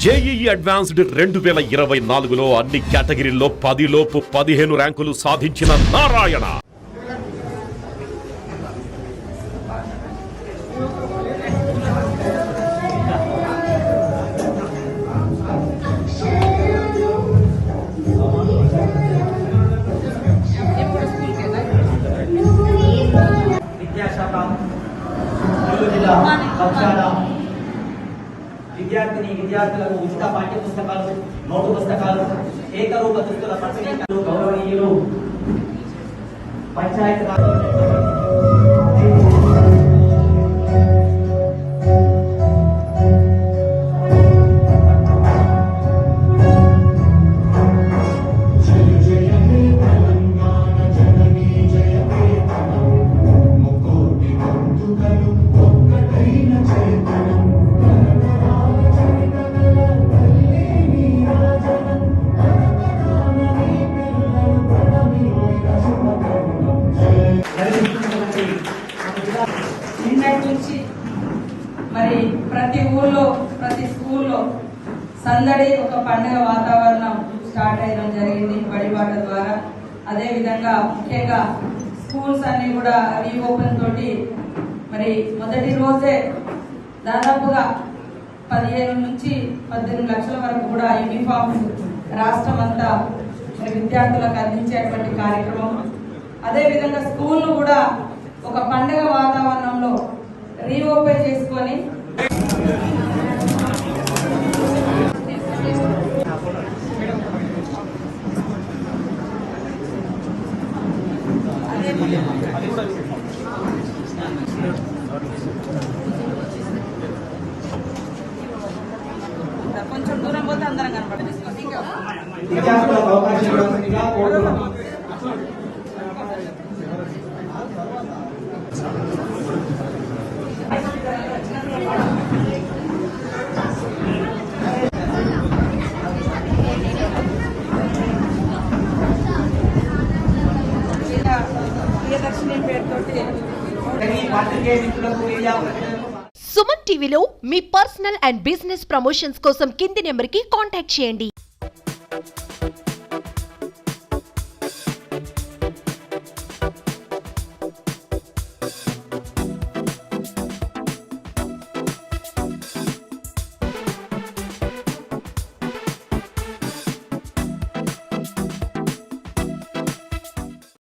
JEE advanced 2024లో అన్ని కేటగిరీల్లో 10లోపు 15 ర్యాంకులు సాధించిన నారాయణ. విద్యార్థులకు ఉచిత పాఠ్య పుస్తకాలు, నోటు పుస్తకాలు, ఏకరూప దుస్తుల పంపిణీ గౌరవనీయులు పంచాయతీ నుంచి మరి ప్రతి ఊళ్ళో ప్రతి స్కూల్లో సందడి ఒక పండుగ వాతావరణం స్టార్ట్ అయ్యడం జరిగింది బడిబాట ద్వారా. అదేవిధంగా ముఖ్యంగా స్కూల్స్ అన్ని కూడా రీఓపెన్ తోటి మరి మొదటి రోజే దాదాపుగా 15 నుంచి 18 లక్షల వరకు కూడా యూనిఫామ్స్ రాష్ట్రం అంతా మరి విద్యార్థులకు అందించేటువంటి కార్యక్రమం. అదేవిధంగా స్కూల్ను కూడా ఒక పండుగ వాతావరణంలో రీఓపెన్ చేసుకొని కొంచెం దూరం పోతే అందరం కనపడదు. సుమన్ టీవీలో మీ పర్సనల్ అండ్ బిజినెస్ ప్రమోషన్స్ కోసం కింది నెంబర్కి కాంటాక్ట్ చేయండి.